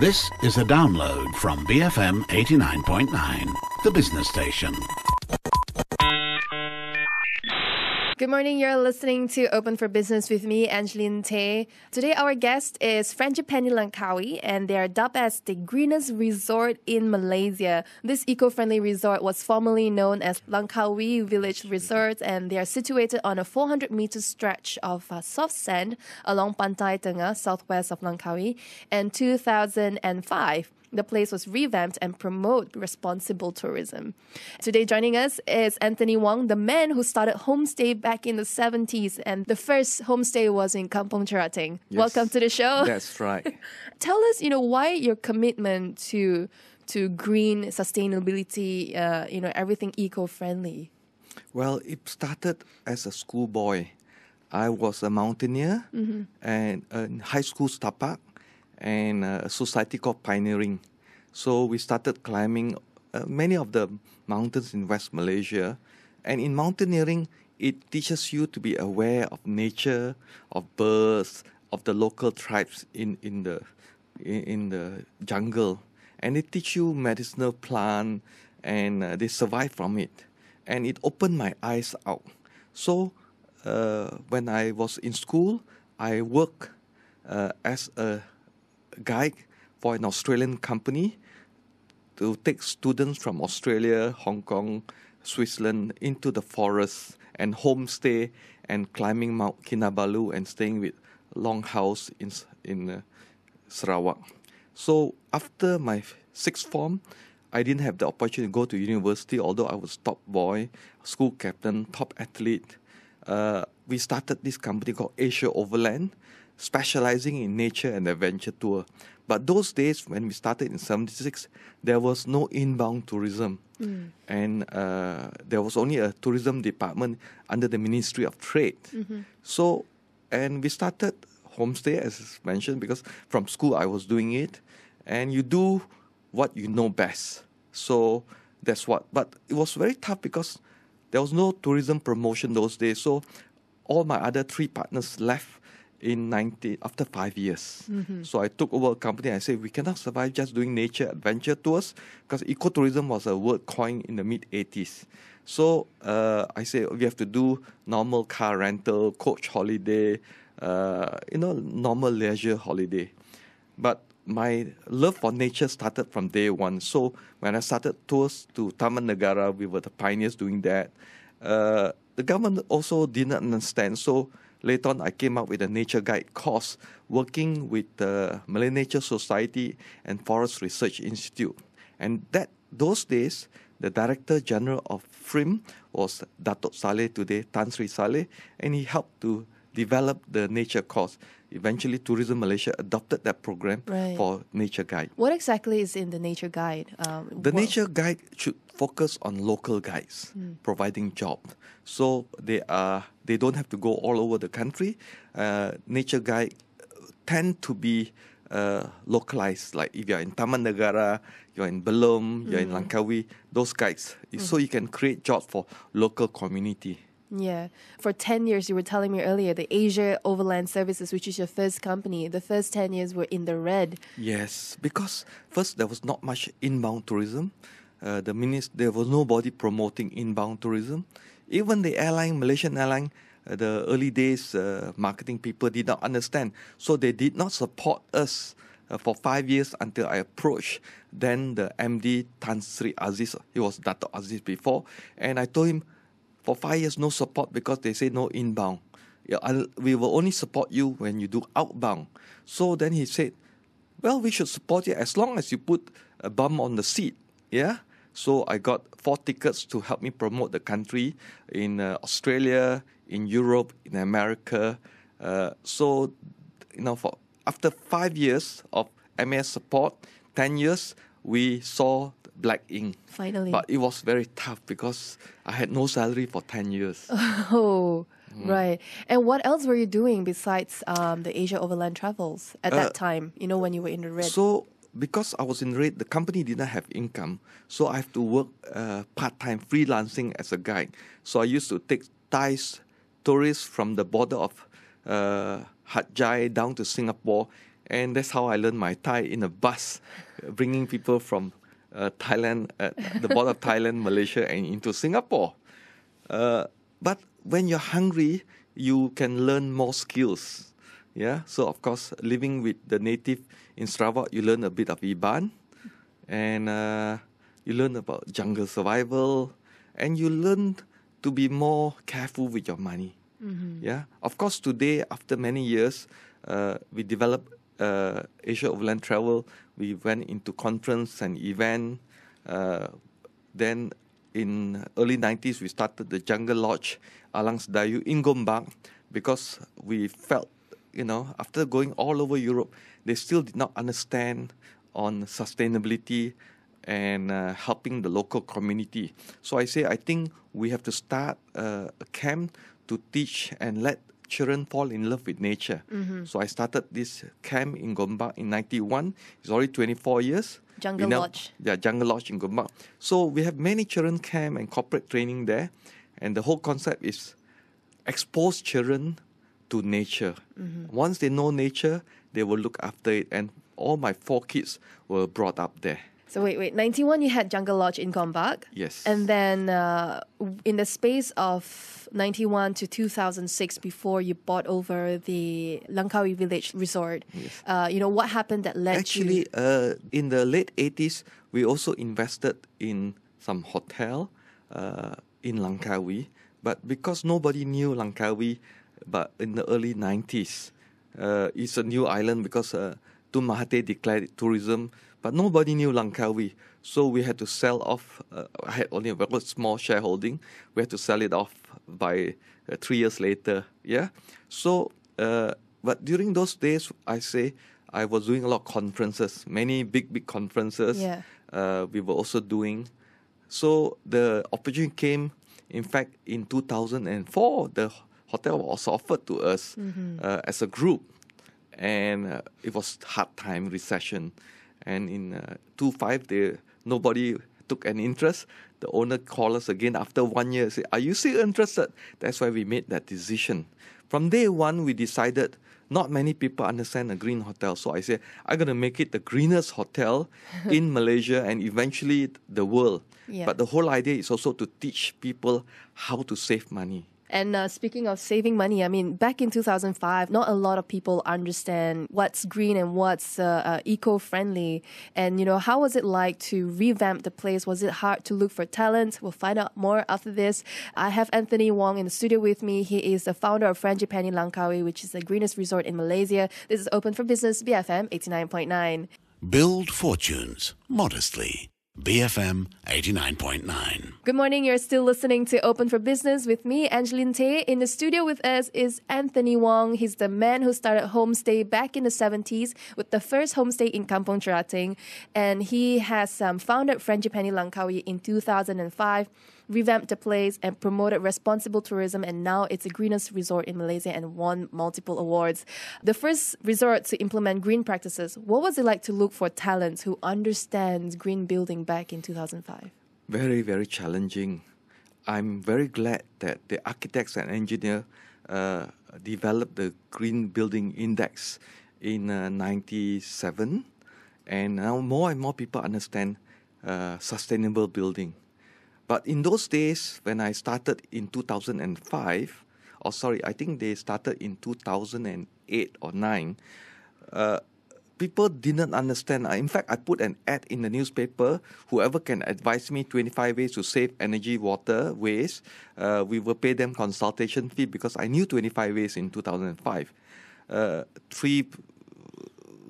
This is a download from BFM 89.9, the business station. Good morning, you're listening to Open for Business with me, Angeline Tay. Today our guest is Frangipani Langkawi, and they are dubbed as the greenest resort in Malaysia. This eco-friendly resort was formerly known as Langkawi Village Resort, and they are situated on a 400-meter stretch of soft sand along Pantai Tengah, southwest of Langkawi. And 2005, the place was revamped and promote responsible tourism. Today joining us is Anthony Wong, the man who started Homestay back in the 70s. And the first homestay was in Kampong Cherating. Yes, welcome to the show. That's right. Tell us, why your commitment to green sustainability, everything eco-friendly. Well, it started as a schoolboy. I was a mountaineer and a high school tapak, and a society called Pioneering. So we started climbing many of the mountains in West Malaysia. And in mountaineering, it teaches you to be aware of nature, of birds, of the local tribes in the jungle. And it teach you medicinal plant, and they survive from it. And it opened my eyes out. So when I was in school, I worked as a guide for an Australian company to take students from Australia, Hong Kong, Switzerland into the forest and homestay and climbing Mount Kinabalu and staying with longhouse in Sarawak. So after my sixth form, I didn't have the opportunity to go to university, although I was top boy, school captain, top athlete. We started this company called Asia Overland, specializing in nature and adventure tour. But those days, when we started in 76, there was no inbound tourism. And there was only a tourism department under the Ministry of Trade. So, and we started Homestay, as mentioned, because from school I was doing it. And you do what you know best. So that's what. But it was very tough because there was no tourism promotion those days. So all my other three partners left after 5 years. So I took over a company. I said, we cannot survive just doing nature adventure tours, because ecotourism was a word coined in the mid-80s. So I said, we have to do normal car rental, coach holiday, normal leisure holiday. But my love for nature started from day one. So when I started tours to Taman Negara, we were the pioneers doing that. The government also didn't understand. So later on, I came up with a nature guide course, working with the Malay Nature Society and Forest Research Institute. And those days, the Director General of FRIM was Datuk Saleh, today Tan Sri Saleh, and he helped to develop the nature course. Eventually, Tourism Malaysia adopted that program for Nature Guide. What exactly is in the Nature Guide? The Nature Guide should focus on local guides, providing jobs. So they don't have to go all over the country. Nature Guide tend to be localized. Like if you're in Taman Negara, you're in Belum, you're in Langkawi, those guides. So you can create jobs for local community. Yeah. For 10 years, you were telling me earlier, the Asia Overland Services, which is your first company, the first 10 years were in the red. Yes, because first there was not much inbound tourism. There was nobody promoting inbound tourism. Even the Malaysian airline, the early days marketing people did not understand. So they did not support us for 5 years until I approached then the MD Tan Sri Aziz. He was Dato' Aziz before. And I told him, for 5 years, no support because they say no inbound. We will only support you when you do outbound. So then he said, well, we should support you as long as you put a bum on the seat. Yeah. So I got 4 tickets to help me promote the country in Australia, in Europe, in America. After 5 years of MAS support, 10 years, we saw black ink. Finally. But it was very tough because I had no salary for 10 years. Oh, right. And what else were you doing besides the Asia Overland Travels at that time, when you were in the red? So because I was in red, the company did not have income. So I have to work part-time freelancing as a guide. So I used to take Thai tourists from the border of Hat Yai down to Singapore And that's how I learned my Thai in a bus, bringing people from Thailand, the border of Thailand, Malaysia, and into Singapore. But when you're hungry, you can learn more skills. Yeah. So of course, living with the native in Sarawak, you learn a bit of Iban, and you learn about jungle survival, and you learn to be more careful with your money. Yeah. Of course, today, after many years, we developed Asia Overland Travel. We went into conference and event. Then in early 90s, we started the Jungle Lodge, Alang Sedayu in Gombak, because we felt, after going all over Europe, they still did not understand on sustainability and helping the local community. So I think we have to start a camp to teach and let children fall in love with nature. So I started this camp in Gombak in 91. It's already 24 years. Jungle Lodge. Yeah, Jungle Lodge in Gombak. So we have many children camp and corporate training there. And the whole concept is expose children to nature. Once they know nature, they will look after it. And all my 4 kids were brought up there. So wait, 91 you had Jungle Lodge in Gombak. Yes. And then in the space of 91 to 2006, before you bought over the Langkawi Village Resort, Yes. What happened that led Actually, in the late 80s, we also invested in some hotel in Langkawi. But because nobody knew Langkawi, but in the early 90s, it's a new island because Tun Mahathir declared it tourism, but nobody knew Langkawi. So we had to sell off. I had only a very small shareholding. We had to sell it off by 3 years later. Yeah. So, but during those days, I was doing a lot of conferences, many big conferences. Yeah. We were also doing. So the opportunity came. In fact, in 2004, the hotel was offered to us as a group. And it was hard time, recession. And in 2005, nobody took an interest. The owner called us again after 1 year and said, "Are you still interested?" That's why we made that decision. From day one, we decided not many people understand a green hotel. So I said, I'm going to make it the greenest hotel in Malaysia and eventually the world. Yeah. But the whole idea is also to teach people how to save money. And speaking of saving money, I mean, back in 2005, not a lot of people understand what's green and what's eco-friendly. And, how was it like to revamp the place? Was it hard to look for talent? We'll find out more after this. I have Anthony Wong in the studio with me. He is the founder of Frangipani Langkawi, which is the greenest resort in Malaysia. This is Open for Business, BFM 89.9. Build fortunes modestly. BFM 89.9. Good morning. You're still listening to Open for Business with me, Angeline Tay. In the studio with us is Anthony Wong. He's the man who started Homestay back in the 70s with the first homestay in Kampong Cherating. And he has founded Frangipani Langkawi in 2005, revamped the place and promoted responsible tourism. And now it's the greenest resort in Malaysia and won multiple awards. The first resort to implement green practices. What was it like to look for talent who understands green building back in 2005? Very, very challenging. I'm very glad that the architects and engineers developed the Green Building Index in 97. And now more and more people understand sustainable building. But in those days, when I started in 2005, I think they started in 2008 or 9, people didn't understand. In fact, I put an ad in the newspaper. Whoever can advise me 25 ways to save energy, water, waste, we will pay them consultation fee because I knew 25 ways in 2005. 3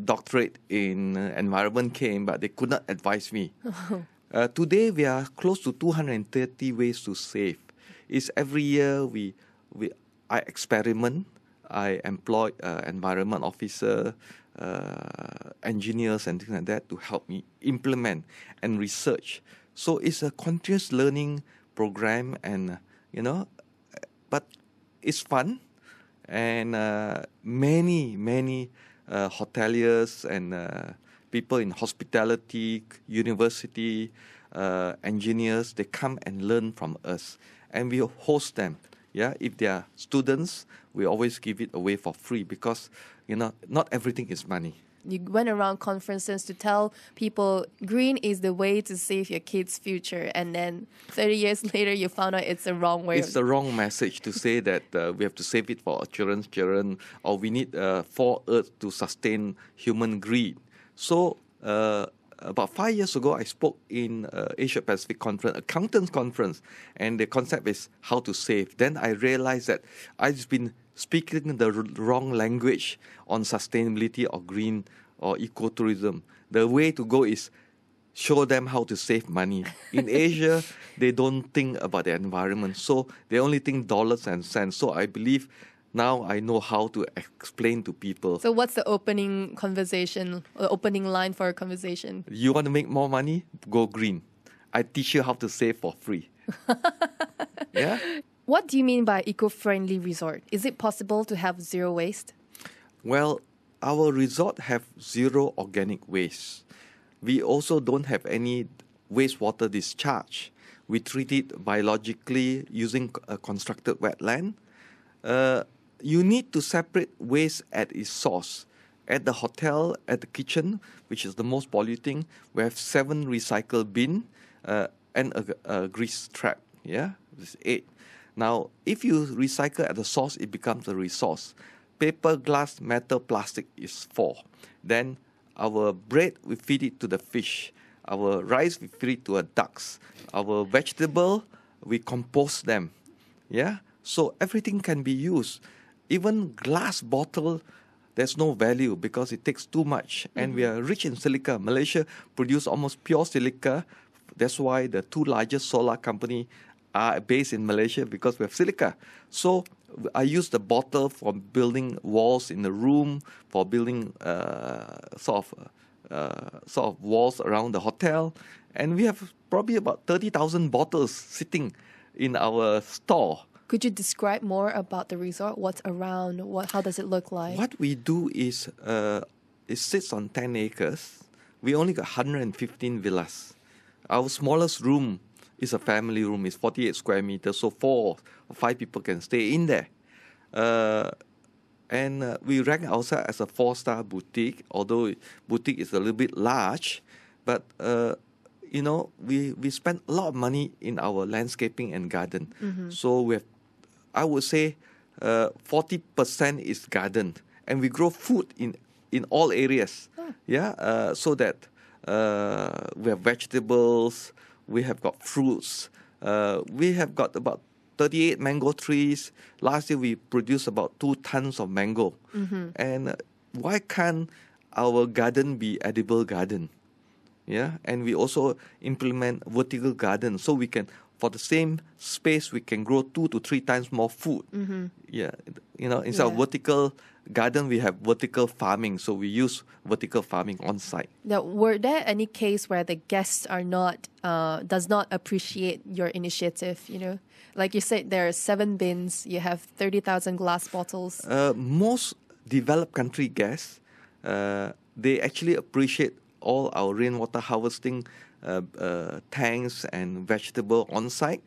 doctorate in environment came, but they could not advise me. Today, we are close to 230 ways to save. It's every year I experiment. I employ environment officer, engineers and things like that to help me implement and research. So it's a continuous learning program and, but it's fun. And many hoteliers and people in hospitality, university, engineers, they come and learn from us. And we host them. Yeah, if they are students, we always give it away for free because, not everything is money. You went around conferences to tell people green is the way to save your kids' future. And then 30 years later, you found out it's the wrong way. It's the wrong message to say that we have to save it for our children, or we need for Earth to sustain human greed. So about 5 years ago, I spoke in Asia Pacific conference, accountants conference, and the concept is how to save. Then I realized that I've been speaking the wrong language on sustainability or green or ecotourism. The way to go is show them how to save money. In Asia, they don't think about the environment, so they only think dollars and cents. So I believe now I know how to explain to people. So what's the opening conversation, or opening line for a conversation? You want to make more money? Go green. I teach you how to save for free. Yeah? What do you mean by eco-friendly resort? Is it possible to have zero waste? Well, our resort have zero organic waste. We also don't have any wastewater discharge. We treat it biologically using a constructed wetland. You need to separate waste at its source. At the hotel, at the kitchen, which is the most polluting, we have 7 recycle bin and a grease trap. Yeah, it's 8. Now, if you recycle at the source, it becomes a resource. Paper, glass, metal, plastic is 4. Then our bread, we feed it to the fish. Our rice, we feed it to the ducks. Our vegetable, we compost them. Yeah, so everything can be used. Even glass bottle, there's no value because it takes too much. And we are rich in silica. Malaysia produce almost pure silica. That's why the 2 largest solar company are based in Malaysia, because we have silica. So I use the bottle for building walls in the room, for building sort of walls around the hotel. And we have probably about 30,000 bottles sitting in our store. Could you describe more about the resort? What's around? How does it look like? What we do is, it sits on 10 acres. We only got 115 villas. Our smallest room is a family room. It's 48 square meters, so 4 or 5 people can stay in there. And we rank ourselves as a 4-star boutique, although boutique is a little bit large. But, we spend a lot of money in our landscaping and garden. So we have, I would say, 40% is garden. And we grow food in all areas. So that we have vegetables, we have got fruits, we have got about 38 mango trees. Last year we produced about 2 tons of mango. And why can't our garden be edible garden? Yeah, and we also implement vertical garden, so we can, for the same space, we can grow 2 to 3 times more food. Yeah, instead of vertical garden, we have vertical farming, so we use vertical farming on site. Now, were there any case where the guests are not does not appreciate your initiative? Like you said, there are 7 bins. You have 30,000 glass bottles. Most developed country guests, they actually appreciate all our rainwater harvesting tanks and vegetable on site.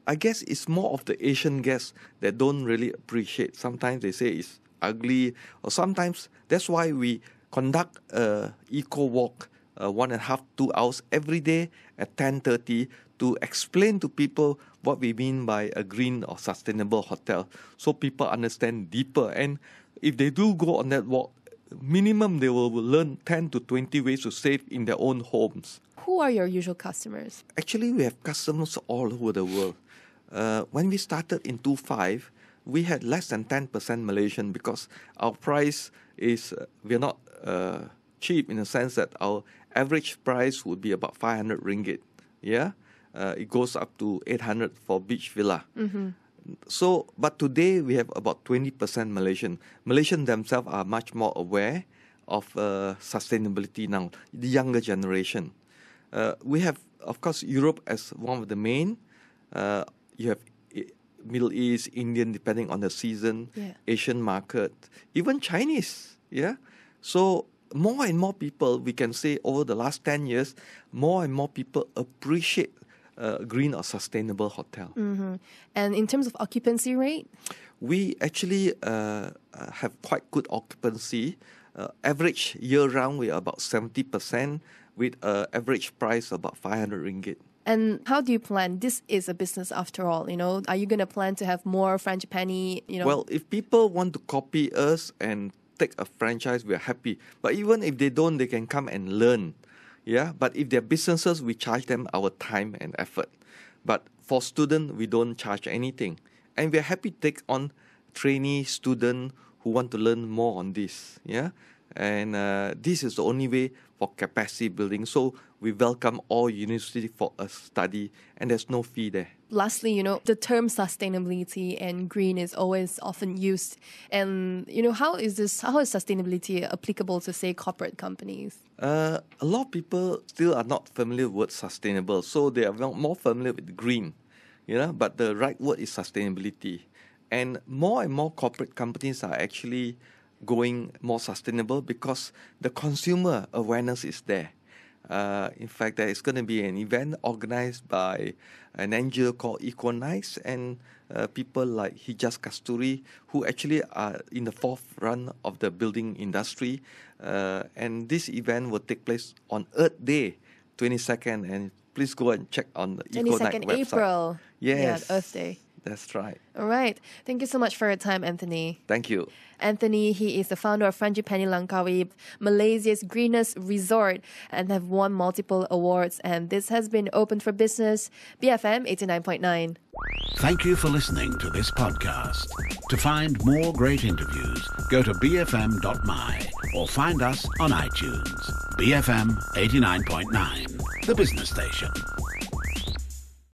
I guess it's more of the Asian guests that don't really appreciate. Sometimes they say it's ugly, or sometimes that's why we conduct a eco walk 1.5 to 2 hours every day at 10:30 to explain to people what we mean by a green or sustainable hotel, so people understand deeper. And if they do go on that walk, minimum they will learn 10 to 20 ways to save in their own homes. Who are your usual customers? Actually, we have customers all over the world. When we started in 2005, we had less than 10% Malaysian, because our price is, we're not cheap in the sense that our average price would be about 500 ringgit. Yeah, it goes up to 800 for beach villa. So, but today we have about 20% Malaysian. Malaysians themselves are much more aware of sustainability now, the younger generation. We have, of course, Europe as one of the main. You have Middle East, Indian, depending on the season, Asian market, even Chinese. Yeah, so more and more people, we can say over the last 10 years, more and more people appreciate green or sustainable hotel. And in terms of occupancy rate? We actually have quite good occupancy. Average year-round, we are about 70% with average price about 500 ringgit. And how do you plan? This is a business after all, Are you going to plan to have more Frangipani, Well, if people want to copy us and take a franchise, we're happy. But even if they don't, they can come and learn. Yeah. But if they're businesses, we charge them our time and effort. But for students, we don't charge anything. And we're happy to take on trainee students who want to learn more on this. Yeah. And this is the only way for capacity building. So we welcome all university for a study, and there's no fee there. Lastly, the term sustainability and green is always often used. And, how is sustainability applicable to, say, corporate companies? A lot of people still are not familiar with sustainable, so they are more familiar with green, but the right word is sustainability. And more corporate companies are actually going more sustainable because the consumer awareness is there. In fact, there is going to be an event organized by an NGO called EcoKnights and people like Hijas Kasturi, who actually are in the forefront of the building industry. And this event will take place on Earth Day, 22nd. And please go and check on the EcoKnights website. April. Yes. Yeah, Earth Day. That's right. All right. Thank you so much for your time, Anthony. Thank you. Anthony, he is the founder of Frangipani Langkawi, Malaysia's greenest resort, and have won multiple awards. And this has been Open for Business, BFM 89.9. Thank you for listening to this podcast. To find more great interviews, go to bfm.my or find us on iTunes. BFM 89.9, the business station.